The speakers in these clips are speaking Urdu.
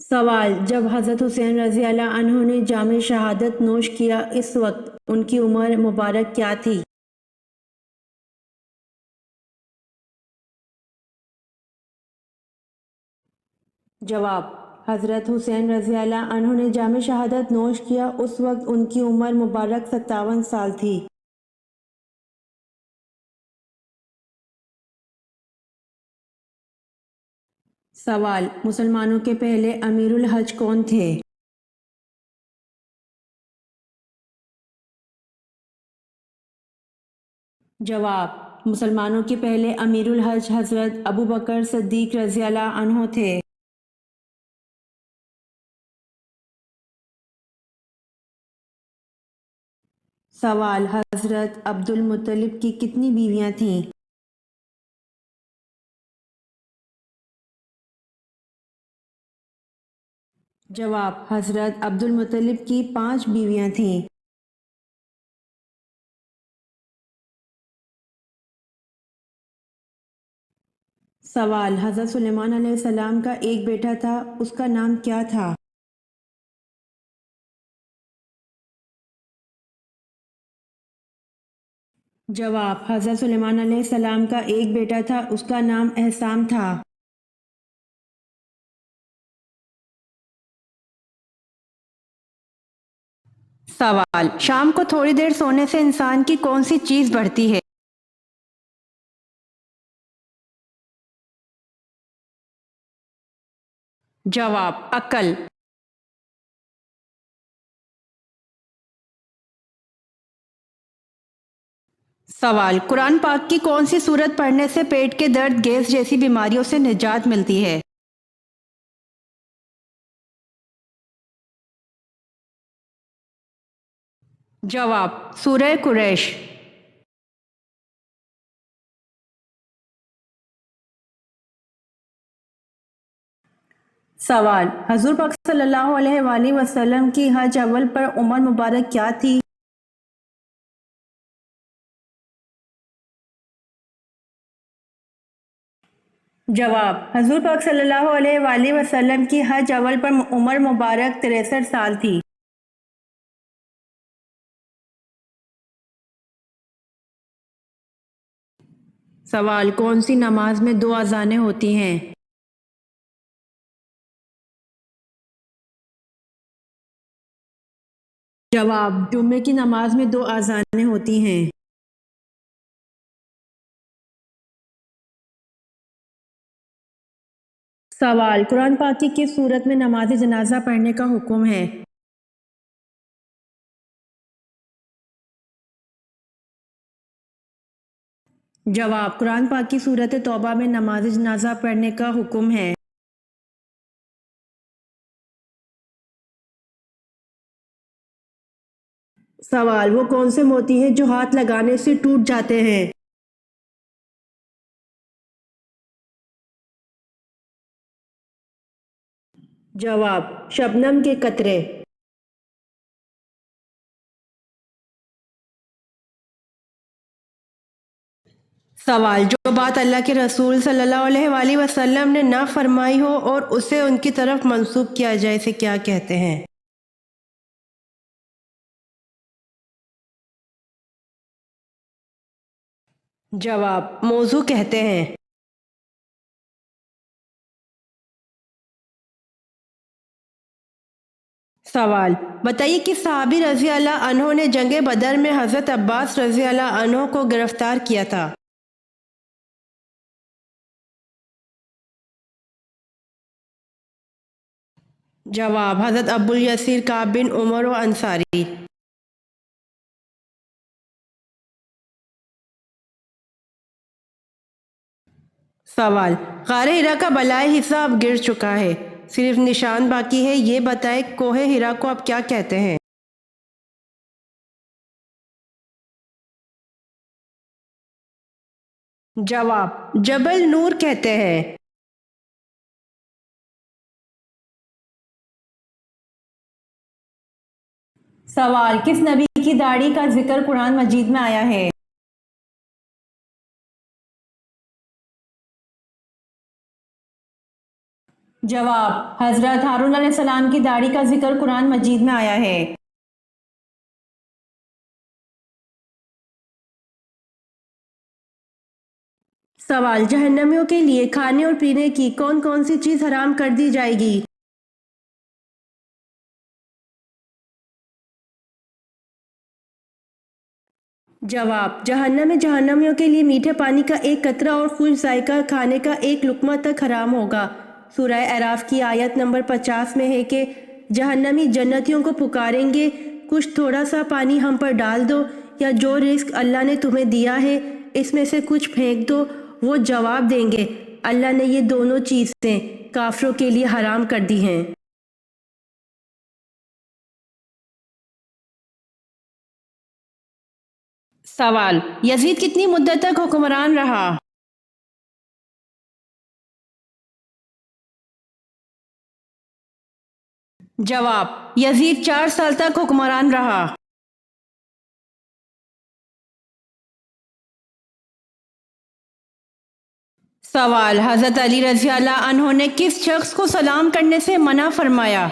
سوال: جب حضرت حسین رضی اللہ عنہ نے جام شہادت نوش کیا اس وقت ان کی عمر مبارک کیا تھی؟ جواب: حضرت حسین رضی اللہ عنہ نے جام شہادت نوش کیا اس وقت ان کی عمر مبارک 57 سال تھی۔ سوال: مسلمانوں کے پہلے امیر الحج کون تھے؟ جواب: مسلمانوں کے پہلے امیر الحج حضرت ابو بکر صدیق رضی اللہ عنہ تھے۔ سوال: حضرت عبد المطلب کی کتنی بیویاں تھیں؟ جواب: حضرت عبد المطلب کی 5 بیویاں تھیں۔ سوال: حضرت سلیمان علیہ السلام کا ایک بیٹا تھا، اس کا نام کیا تھا؟ جواب: حضرت سلیمان علیہ السلام کا ایک بیٹا تھا، اس کا نام احسام تھا۔ سوال: شام کو تھوڑی دیر سونے سے انسان کی کون سی چیز بڑھتی ہے؟ جواب: عقل۔ سوال: قرآن پاک کی کون سی سورت پڑھنے سے پیٹ کے درد، گیس جیسی بیماریوں سے نجات ملتی ہے؟ جواب: سورہ قریش۔ سوال: حضور پاک صلی اللہ علیہ وآلہ وسلم کی حج اول پر عمر مبارک کیا تھی؟ جواب: حضور پاک صلی اللہ علیہ وآلہ وسلم کی حج اول پر عمر مبارک 63 سال تھی۔ سوال: کون سی نماز میں 2 اذانیں ہوتی ہیں؟ جواب: جمعے کی نماز میں 2 اذانیں ہوتی ہیں۔ سوال: قرآن پاک کی کس صورت میں نماز جنازہ پڑھنے کا حکم ہے؟ جواب: قرآن پاک کی سورۃ توبہ میں نماز جنازہ پڑھنے کا حکم ہے۔ سوال: وہ کون سے موتی ہیں جو ہاتھ لگانے سے ٹوٹ جاتے ہیں؟ جواب: شبنم کے قطرے۔ سوال: جو بات اللہ کے رسول صلی اللہ علیہ وآلہ وسلم نے نہ فرمائی ہو اور اسے ان کی طرف منسوب کیا جائے اسے کیا کہتے ہیں؟ جواب: موضوع کہتے ہیں۔ سوال: بتائیے کہ صحابی رضی اللہ عنہ نے جنگ بدر میں حضرت عباس رضی اللہ عنہ کو گرفتار کیا تھا؟ جواب: حضرت ابو الیسیر کعب بن عمر و انصاری۔ سوال: غار ہرا کا بالائی حصہ اب گر چکا ہے، صرف نشان باقی ہے، یہ بتائیں کوہ ہرا کو اب کیا کہتے ہیں؟ جواب: جبل نور کہتے ہیں۔ سوال: کس نبی کی داڑھی کا ذکر قرآن مجید میں آیا ہے؟ جواب: حضرت ہارون علیہ السلام کی داڑھی کا ذکر قرآن مجید میں آیا ہے۔ سوال: جہنمیوں کے لیے کھانے اور پینے کی کون کون سی چیز حرام کر دی جائے گی؟ جواب: جہنم میں جہنمیوں کے لیے میٹھے پانی کا ایک قطرہ اور خوش ذائقہ کھانے کا ایک لقمہ تک حرام ہوگا۔ سورہ اعراف کی آیت نمبر 50 میں ہے کہ جہنمی جنتیوں کو پکاریں گے، کچھ تھوڑا سا پانی ہم پر ڈال دو، یا جو رزق اللہ نے تمہیں دیا ہے اس میں سے کچھ پھینک دو۔ وہ جواب دیں گے، اللہ نے یہ دونوں چیزیں کافروں کے لیے حرام کر دی ہیں۔ سوال: یزید کتنی مدت تک حکمران رہا؟ جواب: یزید 4 سال تک حکمران رہا۔ سوال: حضرت علی رضی اللہ عنہ نے کس شخص کو سلام کرنے سے منع فرمایا؟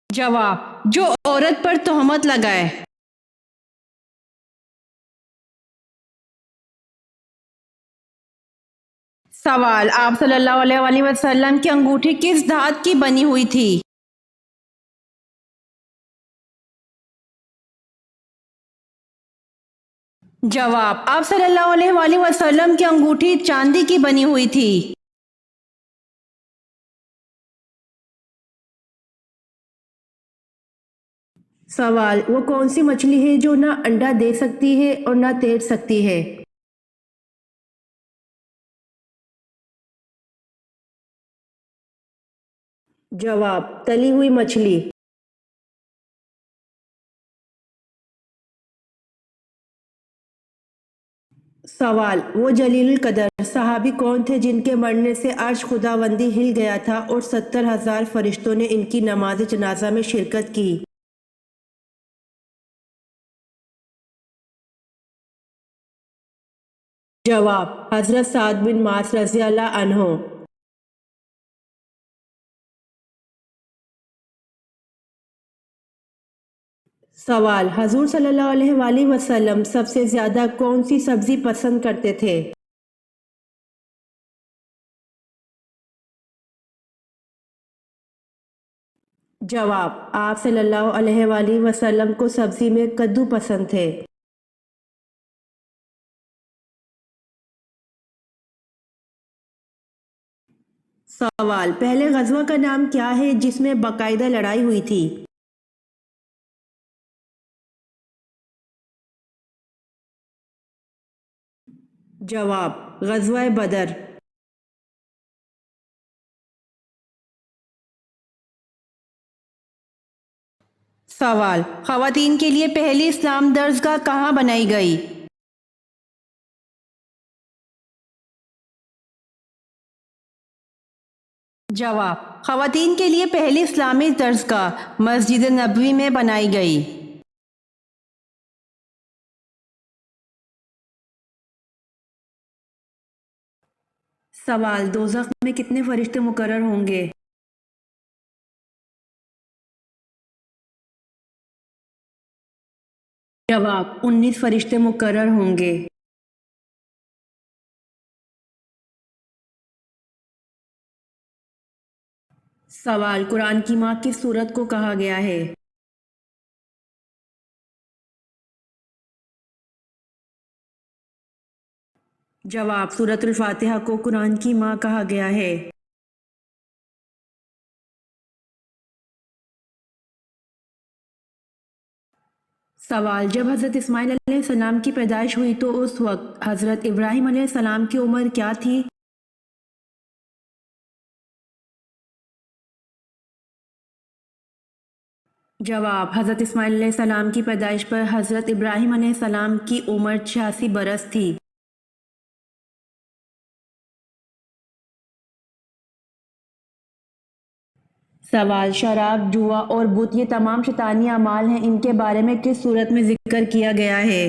جواب: جو عورت پر تہمت لگائے۔ سوال: آپ صلی اللہ علیہ وآلہ وسلم کی انگوٹھی کس دھات کی بنی ہوئی تھی؟ جواب: آپ صلی اللہ علیہ وآلہ وسلم کی انگوٹھی چاندی کی بنی ہوئی تھی۔ سوال: وہ کون سی مچھلی ہے جو نہ انڈا دے سکتی ہے اور نہ تیر سکتی ہے؟ جواب: تلی ہوئی مچھلی۔ سوال: وہ جلیل القدر صحابی کون تھے جن کے مرنے سے عرش خداوندی ہل گیا تھا اور 70,000 فرشتوں نے ان کی نماز جنازہ میں شرکت کی؟ جواب: حضرت سعد بن معاذ رضی اللہ عنہ۔ سوال: حضور صلی اللہ علیہ وآلہ وسلم سب سے زیادہ کون سی سبزی پسند کرتے تھے؟ جواب: آپ صلی اللہ علیہ وآلہ وسلم کو سبزی میں کدو پسند تھے۔ سوال: پہلے غزوہ کا نام کیا ہے جس میں باقاعدہ لڑائی ہوئی تھی؟ جواب: غزوہ بدر۔ سوال: خواتین کے لیے پہلی اسلام درسگاہ کہاں بنائی گئی؟ جواب: خواتین کے لیے پہلی اسلامی درسگاہ مسجد نبوی میں بنائی گئی۔ سوال: دوزخ میں کتنے فرشتے مقرر ہوں گے؟ جواب: 19 فرشتے مقرر ہوں گے۔ سوال: قرآن کی ماں کس سورت کو کہا گیا ہے؟ جواب: سورۃ الفاتحہ کو قرآن کی ماں کہا گیا ہے۔ سوال: جب حضرت اسماعیل علیہ السلام کی پیدائش ہوئی تو اس وقت حضرت ابراہیم علیہ السلام کی عمر کیا تھی؟ جواب: حضرت اسماعیل علیہ السلام کی پیدائش پر حضرت ابراہیم علیہ السلام کی عمر 86 برس تھی۔ سوال: شراب، جوا اور بت یہ تمام شیطانی اعمال ہیں، ان کے بارے میں کس صورت میں ذکر کیا گیا ہے؟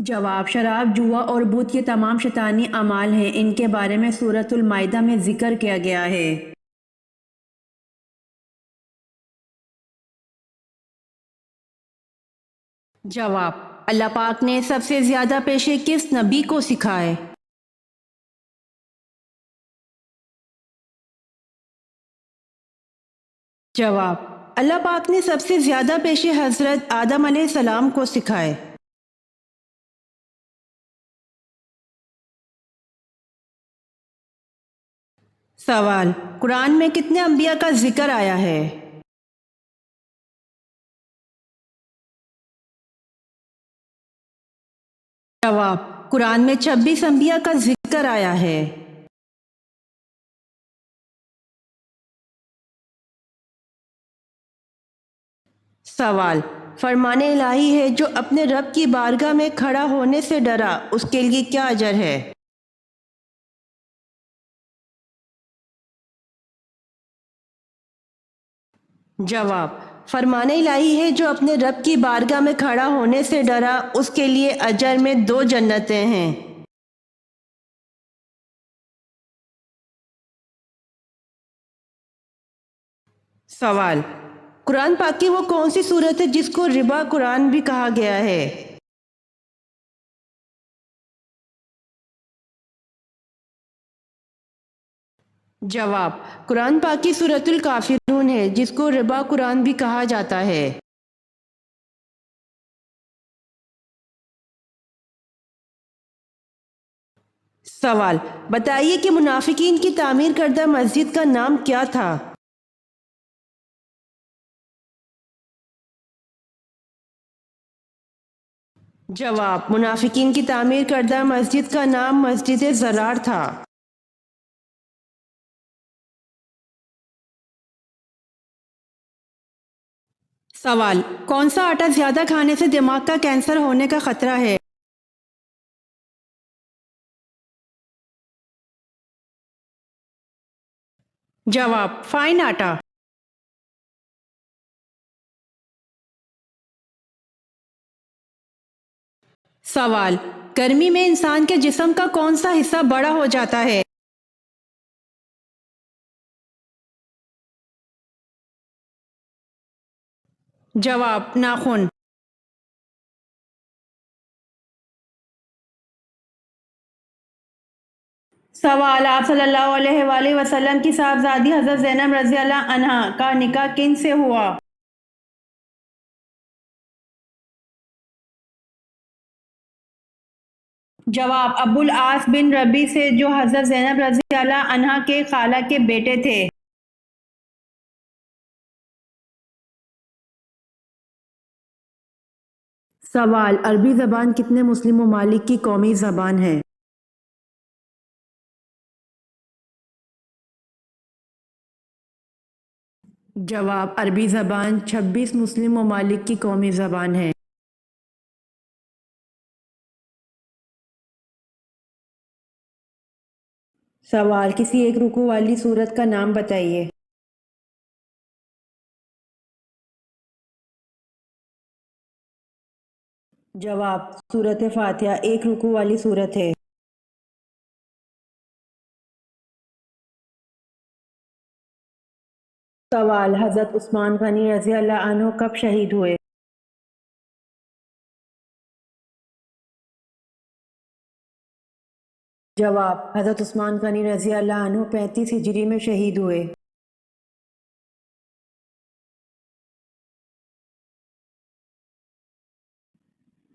جواب: شراب، جوا اور بت یہ تمام شیطانی اعمال ہیں، ان کے بارے میں سورۃ المائدہ میں ذکر کیا گیا ہے۔ جواب: اللہ پاک نے سب سے زیادہ پیشے کس نبی کو سکھائے؟ جواب: اللہ پاک نے سب سے زیادہ پیشے حضرت آدم علیہ السلام کو سکھائے۔ سوال: قرآن میں کتنے انبیاء کا ذکر آیا ہے؟ جواب: قرآن میں 26 انبیاء کا ذکر آیا ہے۔ سوال: فرمان الہی ہے جو اپنے رب کی بارگاہ میں کھڑا ہونے سے ڈرا، اس کے لیے کیا اجر ہے؟ جواب: فرمان الہی ہے جو اپنے رب کی بارگاہ میں کھڑا ہونے سے ڈرا، اس کے لیے اجر میں 2 جنتیں ہیں۔ سوال: قرآن پاک کی وہ کون سی صورت ہے جس کو ربا قرآن بھی کہا گیا ہے؟ جواب: قرآن پاک کی سورۃ الکافرون ہے جس کو ربا قرآن بھی کہا جاتا ہے۔ سوال: بتائیے کہ منافقین کی تعمیر کردہ مسجد کا نام کیا تھا؟ جواب: منافقین کی تعمیر کردہ مسجد کا نام مسجد زرار تھا۔ سوال: کون سا آٹا زیادہ کھانے سے دماغ کا کینسر ہونے کا خطرہ ہے؟ جواب: فائن آٹا۔ سوال: گرمی میں انسان کے جسم کا کون سا حصہ بڑا ہو جاتا ہے؟ جواب: ناخن۔ سوال: آپ صلی اللہ علیہ وآلہ وسلم کی صاحبزادی حضرت زینب رضی اللہ عنہا کا نکاح کن سے ہوا؟ جواب: ابو العاص بن ربیع سے، جو حضرت زینب رضی اللہ عنہا کے خالہ کے بیٹے تھے۔ سوال: عربی زبان کتنے مسلم ممالک کی قومی زبان ہے؟ جواب: عربی زبان 26 مسلم ممالک کی قومی زبان ہے۔ سوال: کسی ایک رکوع والی سورت کا نام بتائیے۔ جواب: سورۃ فاتحہ ایک رکوع والی سورت ہے۔ سوال: حضرت عثمان غنی رضی اللہ عنہ کب شہید ہوئے؟ جواب: حضرت عثمان غنی رضی اللہ عنہ 35 ہجری میں شہید ہوئے۔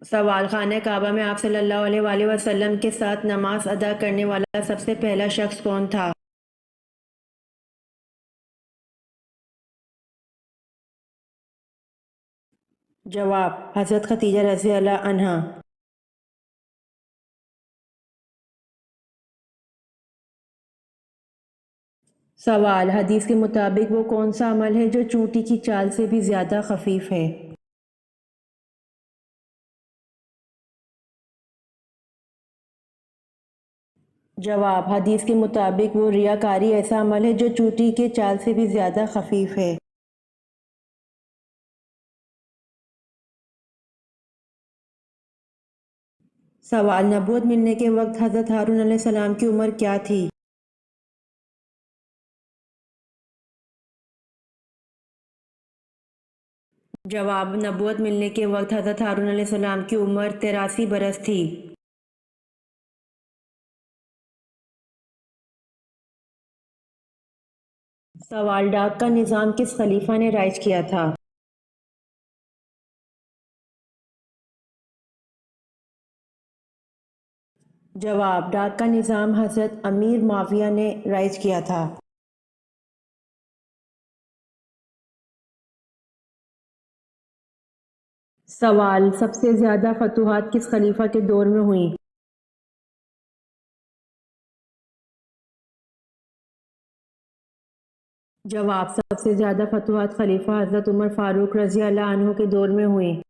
سوال: خانہ کعبہ میں آپ صلی اللہ علیہ وآلہ وسلم کے ساتھ نماز ادا کرنے والا سب سے پہلا شخص کون تھا؟ جواب: حضرت خدیجہ رضی اللہ عنہا۔ سوال: حدیث کے مطابق وہ کون سا عمل ہے جو چونٹی کی چال سے بھی زیادہ خفیف ہے؟ جواب: حدیث کے مطابق وہ ریاکاری ایسا عمل ہے جو چونٹی کے چال سے بھی زیادہ خفیف ہے۔ سوال: نبوت ملنے کے وقت حضرت ہارون علیہ السلام کی عمر کیا تھی؟ جواب: نبوت ملنے کے وقت حضرت ہارون علیہ السلام کی عمر 83 برس تھی۔ سوال: ڈاک کا نظام کس خلیفہ نے رائج کیا تھا؟ جواب: ڈاک کا نظام حضرت امیر معاویہ نے رائج کیا تھا۔ سوال: سب سے زیادہ فتوحات کس خلیفہ کے دور میں ہوئیں؟ جواب: سب سے زیادہ فتوحات خلیفہ حضرت عمر فاروق رضی اللہ عنہ کے دور میں ہوئیں۔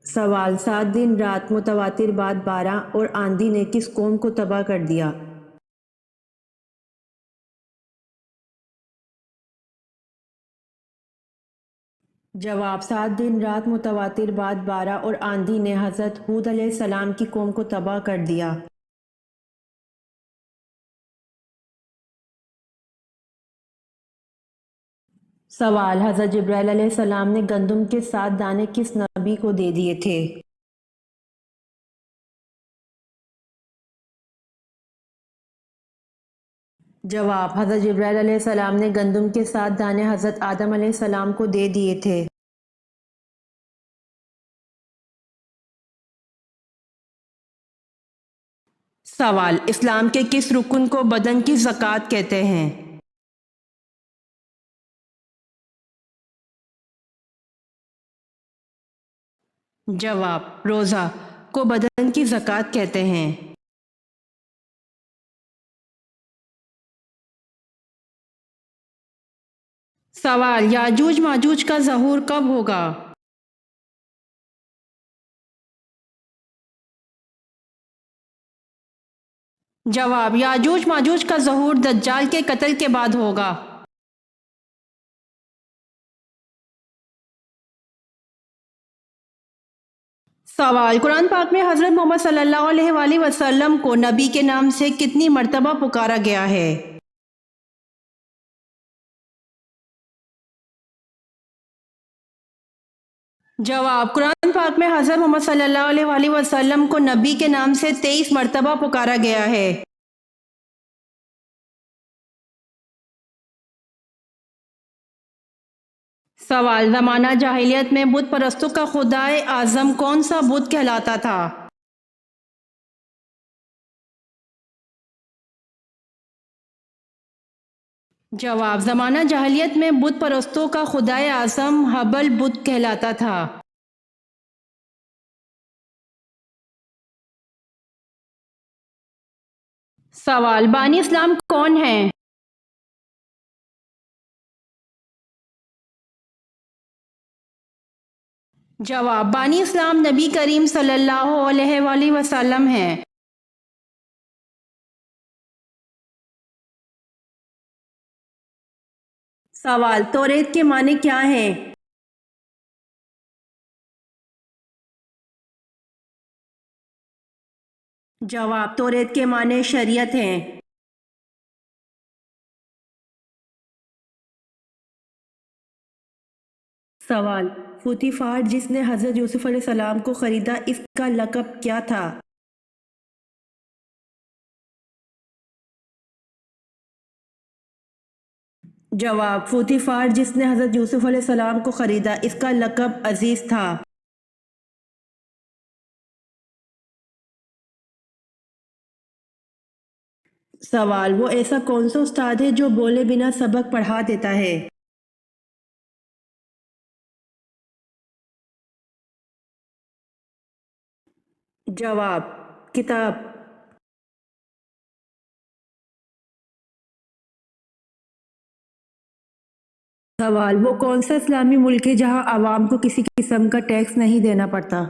سوال: 7 دن رات متواتر بعد 12 اور آندھی نے کس قوم کو تباہ کر دیا؟ جواب: 7 دن رات متواتر بعد 12 اور آندھی نے حضرت ہود علیہ السلام کی قوم کو تباہ کر دیا۔ سوال: حضرت جبرائیل علیہ السلام نے گندم کے 7 دانے کس نبی کو دے دیے تھے؟ جواب: حضرت جبرائیل علیہ السلام نے گندم کے 7 دانے حضرت آدم علیہ السلام کو دے دیے تھے۔ سوال: اسلام کے کس رکن کو بدن کی زکوٰۃ کہتے ہیں؟ جواب: روزہ کو بدن کی زکوٰۃ کہتے ہیں۔ سوال: یاجوج ماجوج کا ظہور کب ہوگا؟ جواب: یاجوج ماجوج کا ظہور دجال کے قتل کے بعد ہوگا۔ سوال: قرآن پاک میں حضرت محمد صلی اللہ علیہ وآلہ وسلم کو نبی کے نام سے کتنی مرتبہ پکارا گیا ہے؟ جواب: قرآن پاک میں حضرت محمد صلی اللہ علیہ وآلہ وسلم کو نبی کے نام سے 23 مرتبہ پکارا گیا ہے۔ سوال: زمانہ جاہلیت میں بت پرستوں کا خدائے اعظم کون سا بت کہلاتا تھا؟ جواب: زمانہ جاہلیت میں بت پرستوں کا خدائے اعظم حبل بت کہلاتا تھا۔ سوال: بانی اسلام کون ہیں؟ جواب: بانی اسلام نبی کریم صلی اللہ علیہ وآلہ وسلم ہیں۔ سوال: توریت کے معنی کیا ہیں؟ جواب: توریت کے معنی شریعت ہیں۔ سوال: پوتیفار جس نے حضرت یوسف علیہ السلام کو خریدا، اس کا لقب کیا تھا؟ جواب: پوتیفار جس نے حضرت یوسف علیہ السلام کو خریدا، اس کا لقب عزیز تھا۔ سوال: وہ ایسا کون سا استاد ہے جو بولے بنا سبق پڑھا دیتا ہے؟ جواب: کتاب۔ سوال: وہ کون سا اسلامی ملک ہے جہاں عوام کو کسی قسم کا ٹیکس نہیں دینا پڑتا؟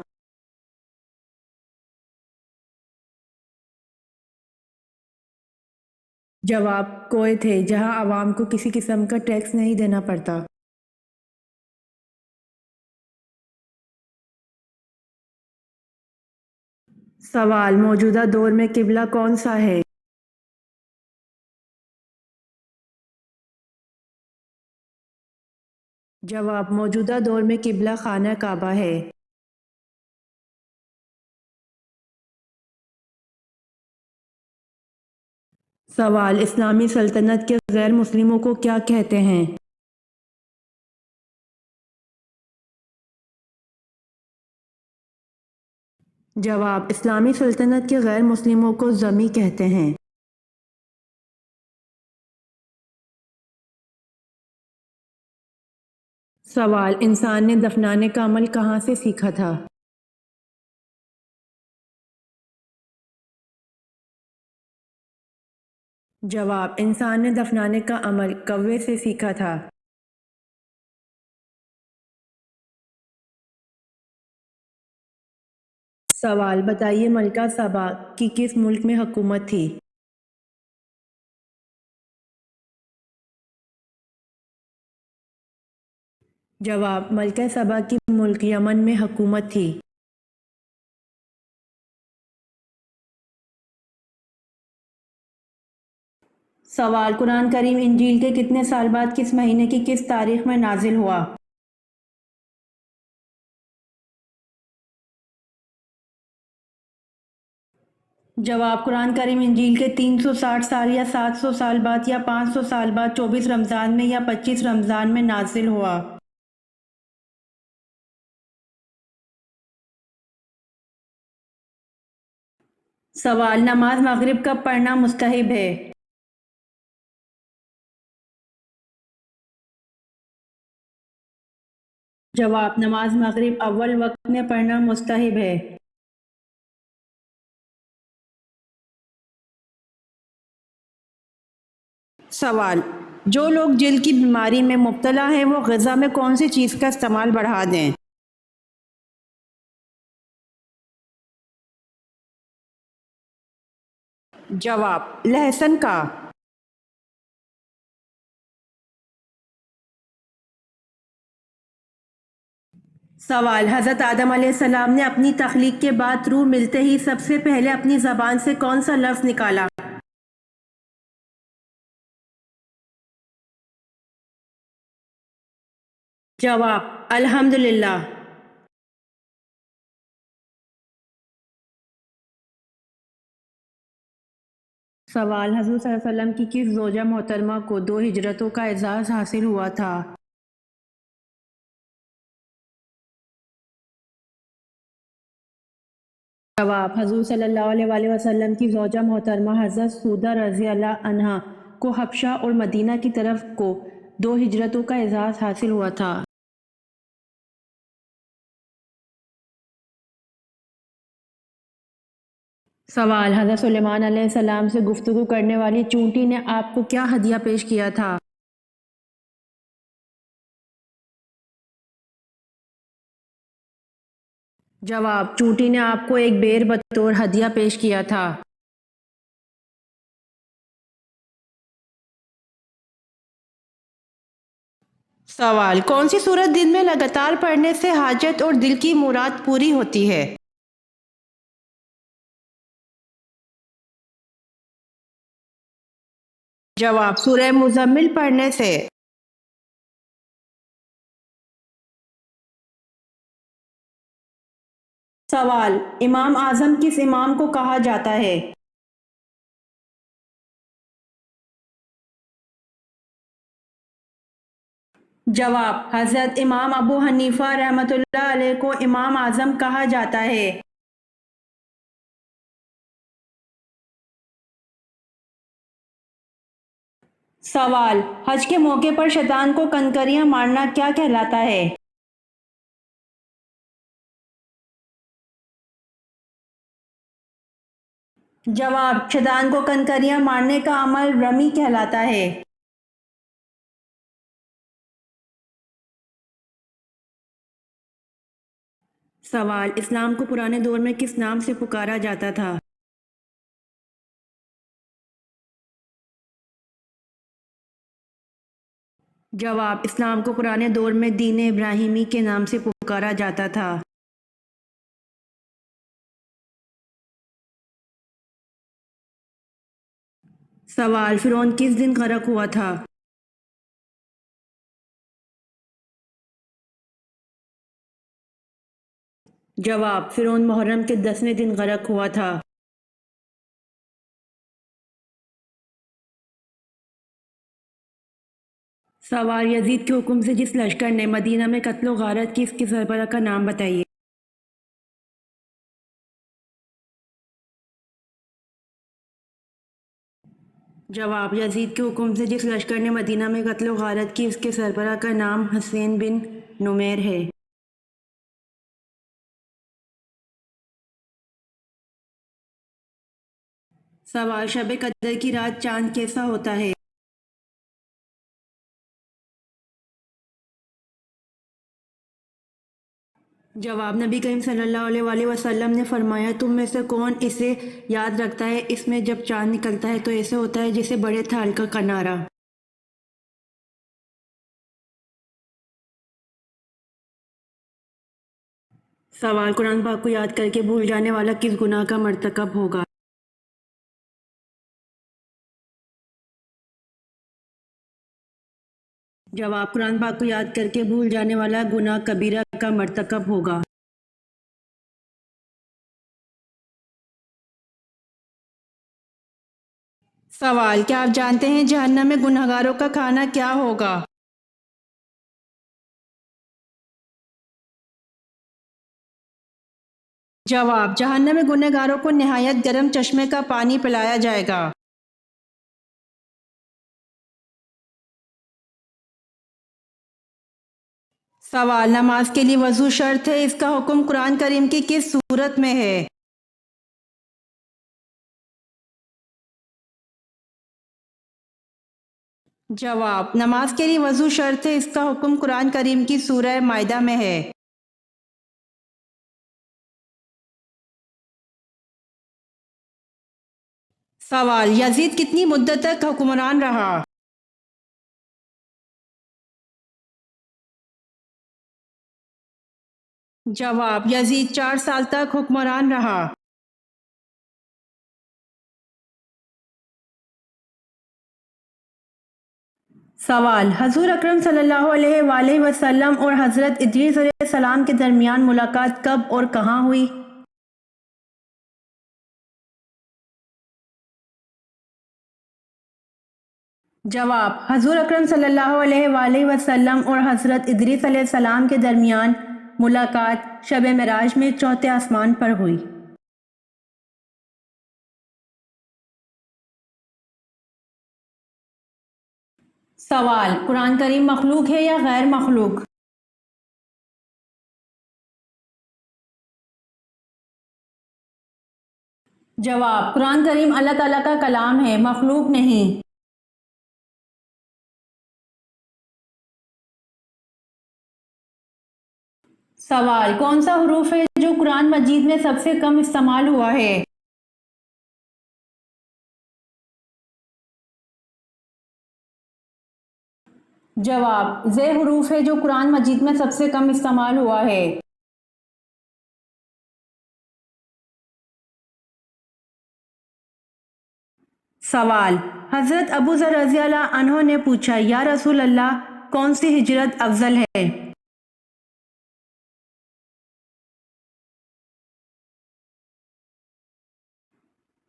جواب: کویت ہے، جہاں عوام کو کسی قسم کا ٹیکس نہیں دینا پڑتا۔ سوال: موجودہ دور میں قبلہ کون سا ہے؟ جواب: موجودہ دور میں قبلہ خانہ کعبہ ہے۔ سوال: اسلامی سلطنت کے غیر مسلموں کو کیا کہتے ہیں؟ جواب: اسلامی سلطنت کے غیر مسلموں کو ذمی کہتے ہیں۔ سوال: انسان نے دفنانے کا عمل کہاں سے سیکھا تھا؟ جواب: انسان نے دفنانے کا عمل کوے سے سیکھا تھا۔ سوال: بتائیے ملکہ سبا کی کس ملک میں حکومت تھی؟ جواب: ملکہ سبا کی ملک یمن میں حکومت تھی۔ سوال: قرآن کریم انجیل کے کتنے سال بعد کس مہینے کی کس تاریخ میں نازل ہوا؟ جواب: قرآن کریم انجیل کے 360 سال یا 700 سال بعد یا 500 سال بعد 24 رمضان میں یا 25 رمضان میں نازل ہوا۔ سوال: نماز مغرب کب پڑھنا مستحب ہے؟ جواب: نماز مغرب اول وقت میں پڑھنا مستحب ہے۔ سوال: جو لوگ جلد کی بیماری میں مبتلا ہیں وہ غذا میں کون سی چیز کا استعمال بڑھا دیں؟ جواب: لہسن کا۔ سوال: حضرت آدم علیہ السلام نے اپنی تخلیق کے بعد روح ملتے ہی سب سے پہلے اپنی زبان سے کون سا لفظ نکالا؟ جواب: الحمدللہ۔ سوال: حضور صلی اللہ علیہ وسلم کی کس زوجہ محترمہ کو 2 ہجرتوں کا اعزاز حاصل ہوا تھا؟ جواب: حضور صلی اللہ علیہ وآلہ وسلم کی زوجہ محترمہ حضرت سودہ رضی اللہ عنہا کو حبشہ اور مدینہ کی طرف کو 2 ہجرتوں کا اعزاز حاصل ہوا تھا۔ سوال: حضرت سلیمان علیہ السلام سے گفتگو کرنے والی چونٹی نے آپ کو کیا ہدیہ پیش کیا تھا؟ جواب: چونٹی نے آپ کو ایک بیر بطور ہدیہ پیش کیا تھا۔ سوال: کون سی سورت دن میں لگاتار پڑھنے سے حاجت اور دل کی مراد پوری ہوتی ہے؟ جواب: سورہ مزمل پڑھنے سے۔ سوال: امام اعظم کس امام کو کہا جاتا ہے؟ جواب: حضرت امام ابو حنیفہ رحمۃ اللہ علیہ کو امام اعظم کہا جاتا ہے۔ سوال: حج کے موقع پر شیطان کو کنکریاں مارنا کیا کہلاتا ہے؟ جواب: شیطان کو کنکریاں مارنے کا عمل رمی کہلاتا ہے۔ سوال: اسلام کو پرانے دور میں کس نام سے پکارا جاتا تھا؟ جواب: اسلام کو پرانے دور میں دین ابراہیمی کے نام سے پکارا جاتا تھا۔ سوال: فرعون کس دن غرق ہوا تھا؟ جواب: فرعون محرم کے 10ویں دن غرق ہوا تھا۔ سوال: یزید کے حکم سے جس لشکر نے مدینہ میں قتل و غارت کی، اس کے سربراہ کا نام بتائیے۔ جواب: یزید کے حکم سے جس لشکر نے مدینہ میں قتل و غارت کی، اس کے سربراہ کا نام حسین بن نمیر ہے۔ سوال: شب قدر کی رات چاند کیسا ہوتا ہے؟ جواب: نبی کریم صلی اللہ علیہ وآلہ وسلم نے فرمایا، تم میں سے کون اسے یاد رکھتا ہے؟ اس میں جب چاند نکلتا ہے تو ایسے ہوتا ہے جیسے بڑے تھال کا کنارہ۔ سوال: قرآن پاک کو یاد کر کے بھول جانے والا کس گناہ کا مرتکب ہوگا؟ جواب: قرآن پاک کو یاد کر کے بھول جانے والا گناہ کبیرہ کا مرتکب ہوگا۔ سوال: کیا آپ جانتے ہیں جہنم میں گنہگاروں کا کھانا کیا ہوگا؟ جواب: جہنم میں گنہگاروں کو نہایت گرم چشمے کا پانی پلایا جائے گا۔ سوال: نماز کے لیے وضو شرط ہے، اس کا حکم قرآن کریم کی کس سورت میں ہے؟ جواب: نماز کے لیے وضو شرط ہے، اس کا حکم قرآن کریم کی سورہ مائدہ میں ہے۔ سوال: یزید کتنی مدت تک حکمران رہا؟ جواب: یزید 4 سال تک حکمران رہا۔ سوال: حضور اکرم صلی اللہ علیہ وآلہ وسلم اور حضرت ادریس علیہ السلام کے درمیان ملاقات کب اور کہاں ہوئی؟ جواب: حضور اکرم صلی اللہ علیہ وآلہ وسلم اور حضرت ادریس علیہ السلام کے درمیان ملاقات شب معراج میں چوتھے آسمان پر ہوئی۔ سوال: قرآن کریم مخلوق ہے یا غیر مخلوق؟ جواب: قرآن کریم اللہ تعالیٰ کا کلام ہے، مخلوق نہیں۔ سوال: کون سا حروف ہے جو قرآن مجید میں سب سے کم استعمال ہوا ہے؟ جواب: ز حروف ہے جو قرآن مجید میں سب سے کم استعمال ہوا ہے۔ سوال: حضرت ابو ذر رضی اللہ عنہ نے پوچھا، یا رسول اللہ، کون سی ہجرت افضل ہے؟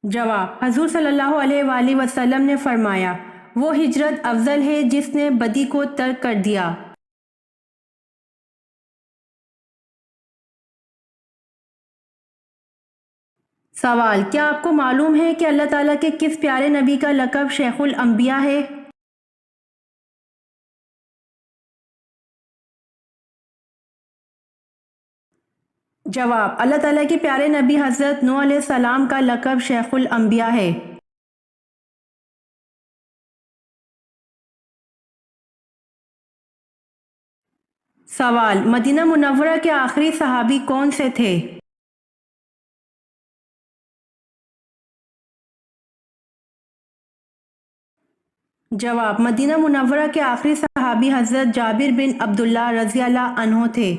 جواب: حضور صلی اللہ علیہ وآلہ وسلم نے فرمایا، وہ ہجرت افضل ہے جس نے بدی کو ترک کر دیا۔ سوال: کیا آپ کو معلوم ہے کہ اللہ تعالیٰ کے کس پیارے نبی کا لقب شیخ الانبیاء ہے؟ جواب: اللہ تعالیٰ کے پیارے نبی حضرت نوح علیہ السلام کا لقب شیخ الانبیاء ہے۔ سوال: مدینہ منورہ کے آخری صحابی کون سے تھے؟ جواب: مدینہ منورہ کے آخری صحابی حضرت جابر بن عبداللہ رضی اللہ عنہ تھے۔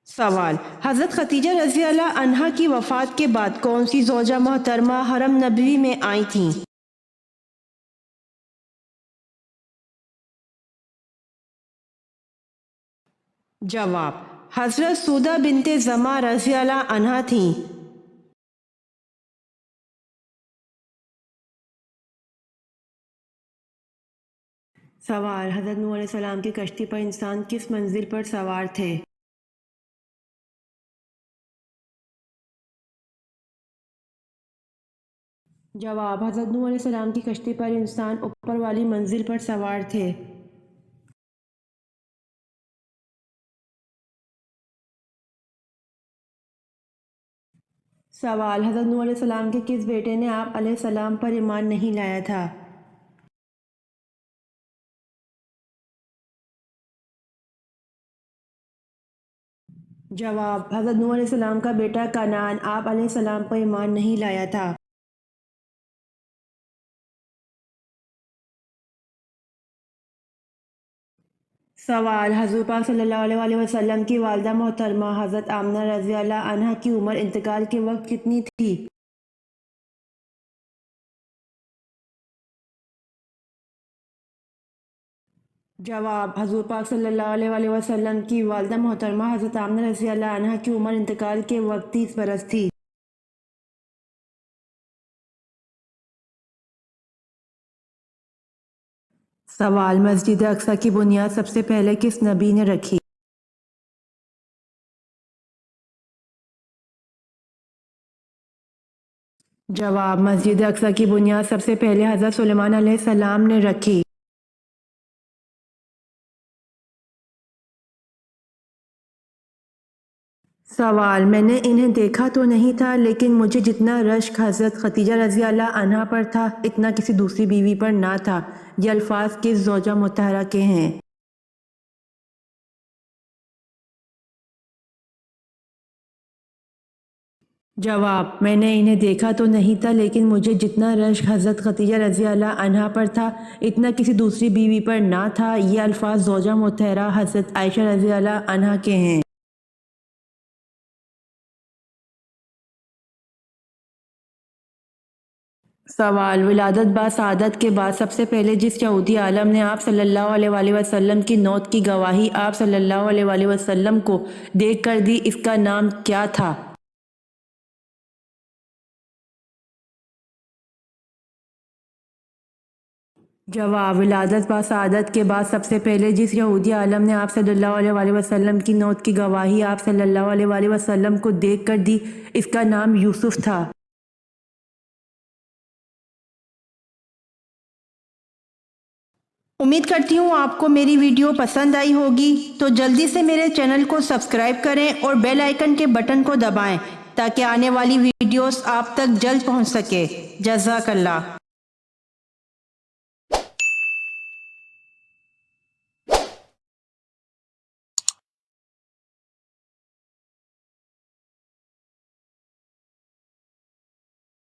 سوال: حضرت خدیجہ رضی اللہ عنہا کی وفات کے بعد کون سی زوجہ محترمہ حرم نبوی میں آئی تھیں؟ جواب: حضرت سودہ بنت زمعہ رضی اللہ عنہا تھیں۔ سوال: حضرت نوح علیہ السلام کی کشتی پر انسان کس منزل پر سوار تھے؟ جواب: حضرت نوح علیہ السلام کی کشتی پر انسان اوپر والی منزل پر سوار تھے۔ سوال: حضرت نوح علیہ السلام کے کس بیٹے نے آپ علیہ السلام پر ایمان نہیں لایا تھا؟ جواب: حضرت نوح علیہ السلام کا بیٹا کنعان آپ علیہ السلام پر ایمان نہیں لایا تھا۔ سوال: حضور پاک صلی اللہ علیہ وسلم کی والدہ محترمہ حضرت آمنہ رضی اللہ عنہا کی عمر انتقال کے وقت کتنی تھی؟ جواب: حضور پاک صلی اللہ علیہ وسلم کی والدہ محترمہ حضرت آمنہ رضی اللہ عنہا کی عمر انتقال کے وقت 30 برس تھی۔ سوال: مسجد اقصی کی بنیاد سب سے پہلے کس نبی نے رکھی؟ جواب: مسجد اقصی کی بنیاد سب سے پہلے حضرت سلیمان علیہ السلام نے رکھی۔ سوال: میں نے انہیں دیکھا تو نہیں تھا لیکن مجھے جتنا رشک حضرت خدیجہ رضی اللہ عنہا پر تھا اتنا کسی دوسری بیوی پر نہ تھا۔ یہ الفاظ کس زوجہ مطہرہ کے ہیں؟ جواب: میں نے انہیں دیکھا تو نہیں تھا لیکن مجھے جتنا رشک حضرت خدیجہ رضی اللہ عنہا پر تھا اتنا کسی دوسری بیوی پر نہ تھا۔ یہ الفاظ زوجہ مطہرہ حضرت عائشہ رضی اللہ عنہا کے ہیں۔ سوال: ولادت با سعادت کے بعد سب سے پہلے جس یہودی عالم نے آپ صلی اللہ علیہ وسلم کی موت کی گواہی آپ صلی اللہ علیہ وسلم کو دیکھ کر دی اس کا نام کیا تھا؟ جواب: ولادت با سعادت کے بعد سب سے پہلے جس یہودی عالم نے آپ صلی اللہ علیہ وسلم کی موت کی گواہی آپ صلی اللہ علیہ وسلم کو دیکھ کر دی اس کا نام یوسف تھا۔ امید کرتی ہوں آپ کو میری ویڈیو پسند آئی ہوگی، تو جلدی سے میرے چینل کو سبسکرائب کریں اور بیل آئیکن کے بٹن کو دبائیں تاکہ آنے والی ویڈیوز آپ تک جلد پہنچ سکے۔ جزاک اللہ۔